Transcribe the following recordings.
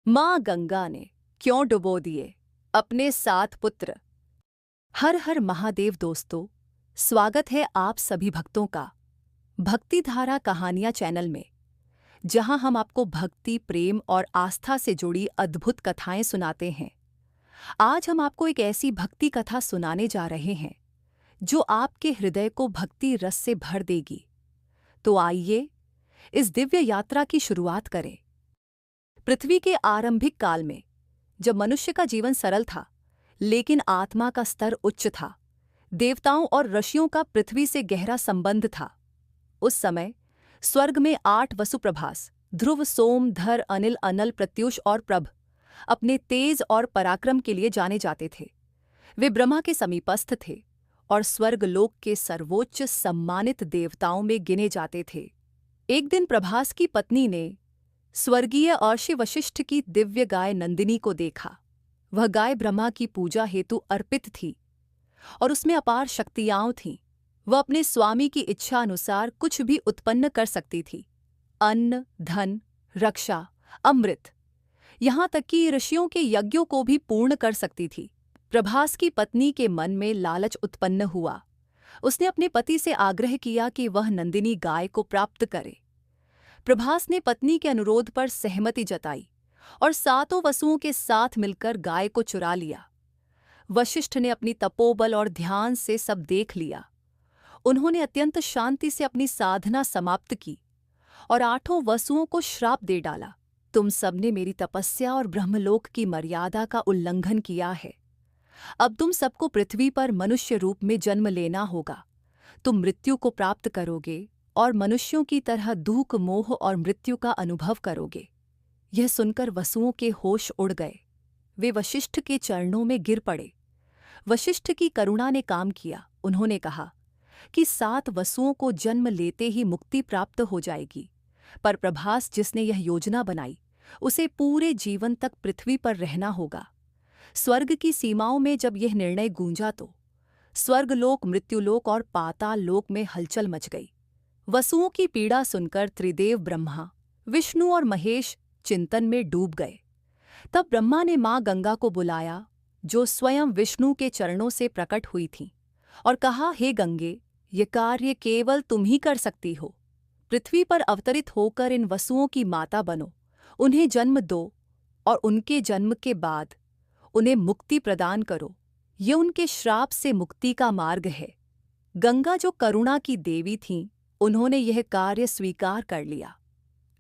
माँ गंगा ने क्यों डुबो दिए अपने 7 पुत्र। हर हर महादेव दोस्तों, स्वागत है आप सभी भक्तों का भक्ति धारा कहानियाँ चैनल में, जहां हम आपको भक्ति, प्रेम और आस्था से जुड़ी अद्भुत कथाएं सुनाते हैं। आज हम आपको एक ऐसी भक्ति कथा सुनाने जा रहे हैं जो आपके हृदय को भक्ति रस से भर देगी। तो आइए इस दिव्य यात्रा की शुरुआत करें। पृथ्वी के आरंभिक काल में, जब मनुष्य का जीवन सरल था लेकिन आत्मा का स्तर उच्च था, देवताओं और ऋषियों का पृथ्वी से गहरा संबंध था। उस समय स्वर्ग में 8 वसुप्रभास ध्रुव, सोम, धर, अनिल, अनल, प्रत्युष और प्रभ अपने तेज और पराक्रम के लिए जाने जाते थे। वे ब्रह्मा के समीपस्थ थे और स्वर्गलोक के सर्वोच्च सम्मानित देवताओं में गिने जाते थे। एक दिन प्रभास की पत्नी ने स्वर्गीय ऋषि वशिष्ठ की दिव्य गाय नंदिनी को देखा। वह गाय ब्रह्मा की पूजा हेतु अर्पित थी और उसमें अपार शक्तियां थीं। वह अपने स्वामी की इच्छा अनुसार कुछ भी उत्पन्न कर सकती थी, अन्न, धन, रक्षा, अमृत, यहाँ तक कि ऋषियों के यज्ञों को भी पूर्ण कर सकती थी। प्रभास की पत्नी के मन में लालच उत्पन्न हुआ। उसने अपने पति से आग्रह किया कि वह नंदिनी गाय को प्राप्त करे। प्रभास ने पत्नी के अनुरोध पर सहमति जताई और 7 वसुओं के साथ मिलकर गाय को चुरा लिया। वशिष्ठ ने अपनी तपोबल और ध्यान से सब देख लिया। उन्होंने अत्यंत शांति से अपनी साधना समाप्त की और 8 वसुओं को श्राप दे डाला। तुम सबने मेरी तपस्या और ब्रह्मलोक की मर्यादा का उल्लंघन किया है। अब तुम सबको पृथ्वी पर मनुष्य रूप में जन्म लेना होगा। तुम मृत्यु को प्राप्त करोगे और मनुष्यों की तरह दुख, मोह और मृत्यु का अनुभव करोगे। यह सुनकर वसुओं के होश उड़ गए। वे वशिष्ठ के चरणों में गिर पड़े। वशिष्ठ की करुणा ने काम किया। उन्होंने कहा कि 7 वसुओं को जन्म लेते ही मुक्ति प्राप्त हो जाएगी, पर प्रभास जिसने यह योजना बनाई उसे पूरे जीवन तक पृथ्वी पर रहना होगा। स्वर्ग की सीमाओं में जब यह निर्णय गूंजा तो स्वर्गलोक, मृत्युलोक और पाताल लोक में हलचल मच गई। वसुओं की पीड़ा सुनकर त्रिदेव ब्रह्मा, विष्णु और महेश चिंतन में डूब गए। तब ब्रह्मा ने माँ गंगा को बुलाया, जो स्वयं विष्णु के चरणों से प्रकट हुई थीं, और कहा, हे गंगे, ये कार्य केवल तुम ही कर सकती हो। पृथ्वी पर अवतरित होकर इन वसुओं की माता बनो, उन्हें जन्म दो और उनके जन्म के बाद उन्हें मुक्ति प्रदान करो। ये उनके श्राप से मुक्ति का मार्ग है। गंगा, जो करुणा की देवी थीं, उन्होंने यह कार्य स्वीकार कर लिया।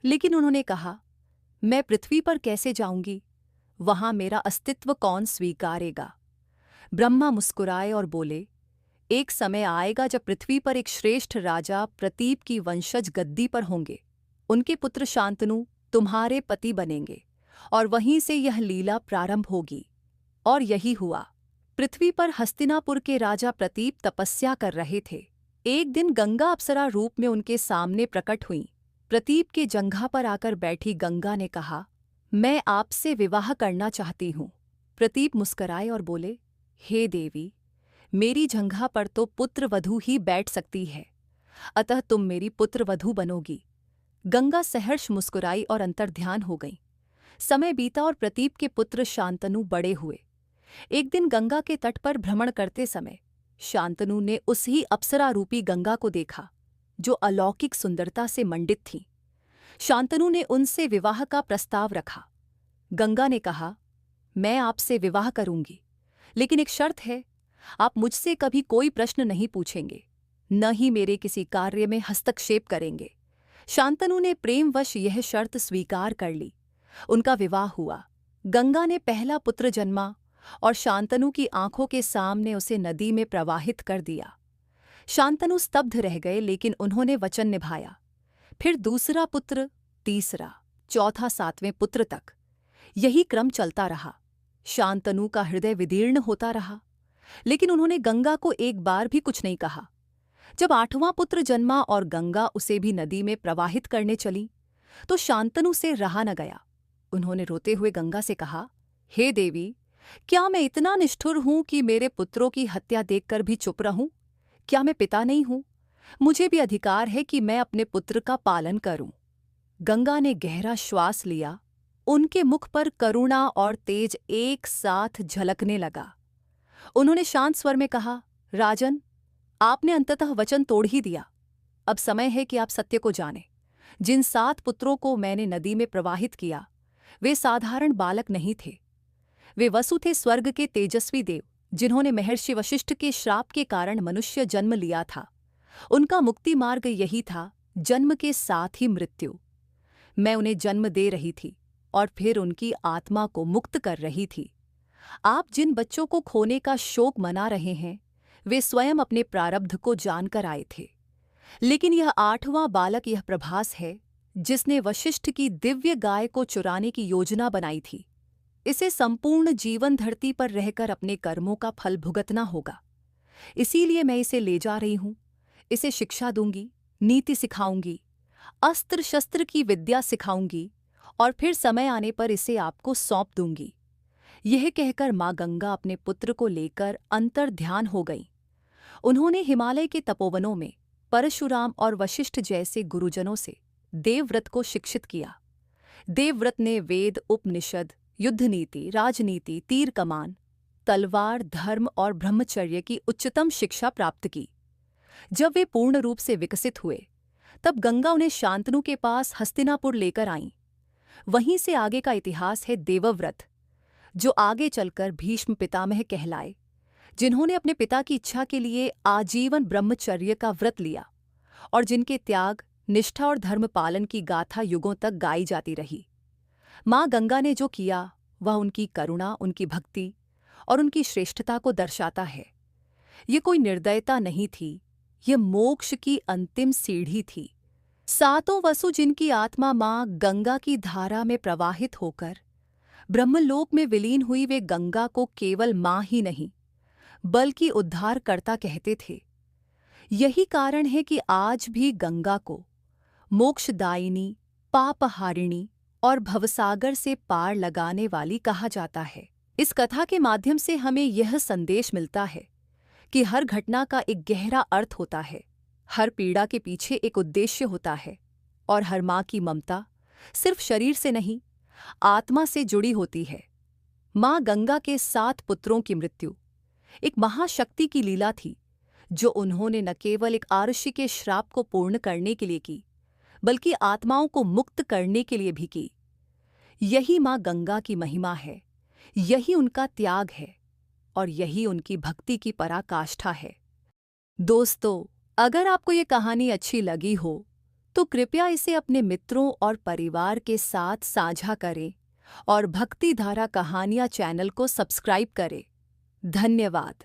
लेकिन उन्होंने कहा, मैं पृथ्वी पर कैसे जाऊंगी? वहां मेरा अस्तित्व कौन स्वीकारेगा? ब्रह्मा मुस्कुराए और बोले, एक समय आएगा जब पृथ्वी पर एक श्रेष्ठ राजा प्रतीप की वंशज गद्दी पर होंगे। उनके पुत्र शांतनु तुम्हारे पति बनेंगे और वहीं से यह लीला प्रारंभ होगी। और यही हुआ। पृथ्वी पर हस्तिनापुर के राजा प्रतीप तपस्या कर रहे थे। एक दिन गंगा अप्सरा रूप में उनके सामने प्रकट हुईं। प्रतीप के जंघा पर आकर बैठी गंगा ने कहा, मैं आपसे विवाह करना चाहती हूँ। प्रतीप मुस्कराए और बोले, हे देवी, मेरी जंघा पर तो पुत्रवधू ही बैठ सकती है, अतः तुम मेरी पुत्रवधू बनोगी। गंगा सहर्ष मुस्कुराई और अंतर्ध्यान हो गई। समय बीता और प्रतीप के पुत्र शांतनु बड़े हुए। एक दिन गंगा के तट पर भ्रमण करते समय शांतनु ने उसी अप्सरा रूपी गंगा को देखा, जो अलौकिक सुंदरता से मंडित थी। शांतनु ने उनसे विवाह का प्रस्ताव रखा। गंगा ने कहा, मैं आपसे विवाह करूंगी, लेकिन एक शर्त है, आप मुझसे कभी कोई प्रश्न नहीं पूछेंगे, न ही मेरे किसी कार्य में हस्तक्षेप करेंगे। शांतनु ने प्रेमवश यह शर्त स्वीकार कर ली। उनका विवाह हुआ। गंगा ने पहला पुत्र जन्मा और शांतनु की आंखों के सामने उसे नदी में प्रवाहित कर दिया। शांतनु स्तब्ध रह गए, लेकिन उन्होंने वचन निभाया। फिर दूसरा पुत्र, तीसरा, चौथा, 7वें पुत्र तक यही क्रम चलता रहा। शांतनु का हृदय विदीर्ण होता रहा, लेकिन उन्होंने गंगा को एक बार भी कुछ नहीं कहा। जब 8वां पुत्र जन्मा और गंगा उसे भी नदी में प्रवाहित करने चली, तो शांतनु से रहा न गया। उन्होंने रोते हुए गंगा से कहा, हे देवी, क्या मैं इतना निष्ठुर हूं कि मेरे पुत्रों की हत्या देखकर भी चुप रहूं? क्या मैं पिता नहीं हूं? मुझे भी अधिकार है कि मैं अपने पुत्र का पालन करूं। गंगा ने गहरा श्वास लिया, उनके मुख पर करुणा और तेज एक साथ झलकने लगा। उन्होंने शांत स्वर में कहा, राजन, आपने अंततः वचन तोड़ ही दिया। अब समय है कि आप सत्य को जानें। जिन 7 पुत्रों को मैंने नदी में प्रवाहित किया, वे साधारण बालक नहीं थे। वे वसु थे, स्वर्ग के तेजस्वी देव, जिन्होंने महर्षि वशिष्ठ के श्राप के कारण मनुष्य जन्म लिया था। उनका मुक्ति मार्ग यही था, जन्म के साथ ही मृत्यु। मैं उन्हें जन्म दे रही थी और फिर उनकी आत्मा को मुक्त कर रही थी। आप जिन बच्चों को खोने का शोक मना रहे हैं, वे स्वयं अपने प्रारब्ध को जानकर आए थे। लेकिन यह 8वां बालक यह प्रभास है, जिसने वशिष्ठ की दिव्य गाय को चुराने की योजना बनाई थी। इसे संपूर्ण जीवन धरती पर रहकर अपने कर्मों का फल भुगतना होगा। इसीलिए मैं इसे ले जा रही हूं। इसे शिक्षा दूंगी, नीति सिखाऊंगी, अस्त्र शस्त्र की विद्या सिखाऊंगी और फिर समय आने पर इसे आपको सौंप दूंगी। यह कहकर माँ गंगा अपने पुत्र को लेकर अंतर्ध्यान हो गईं। उन्होंने हिमालय के तपोवनों में परशुराम और वशिष्ठ जैसे गुरुजनों से देवव्रत को शिक्षित किया। देवव्रत ने वेद, उपनिषद, युद्ध नीति, राजनीति, तीर कमान, तलवार, धर्म और ब्रह्मचर्य की उच्चतम शिक्षा प्राप्त की। जब वे पूर्ण रूप से विकसित हुए, तब गंगा उन्हें शांतनु के पास हस्तिनापुर लेकर आईं। वहीं से आगे का इतिहास है देवव्रत, जो आगे चलकर भीष्म पितामह कहलाए, जिन्होंने अपने पिता की इच्छा के लिए आजीवन ब्रह्मचर्य का व्रत लिया और जिनके त्याग, निष्ठा और धर्म पालन की गाथा युगों तक गाई जाती रही। माँ गंगा ने जो किया, वह उनकी करुणा, उनकी भक्ति और उनकी श्रेष्ठता को दर्शाता है। ये कोई निर्दयता नहीं थी, ये मोक्ष की अंतिम सीढ़ी थी। 7 वसु, जिनकी आत्मा माँ गंगा की धारा में प्रवाहित होकर ब्रह्मलोक में विलीन हुई, वे गंगा को केवल माँ ही नहीं, बल्कि उद्धारकर्ता कहते थे। यही कारण है कि आज भी गंगा को मोक्षदायिनी, पापहारिणी और भवसागर से पार लगाने वाली कहा जाता है। इस कथा के माध्यम से हमें यह संदेश मिलता है कि हर घटना का एक गहरा अर्थ होता है, हर पीड़ा के पीछे एक उद्देश्य होता है और हर माँ की ममता सिर्फ शरीर से नहीं, आत्मा से जुड़ी होती है। माँ गंगा के 7 पुत्रों की मृत्यु एक महाशक्ति की लीला थी, जो उन्होंने न केवल एक आरुषि के श्राप को पूर्ण करने के लिए की, बल्कि आत्माओं को मुक्त करने के लिए भी की। यही माँ गंगा की महिमा है, यही उनका त्याग है और यही उनकी भक्ति की पराकाष्ठा है। दोस्तों, अगर आपको ये कहानी अच्छी लगी हो, तो कृपया इसे अपने मित्रों और परिवार के साथ साझा करें और भक्ति धारा कहानियाँ चैनल को सब्सक्राइब करें। धन्यवाद।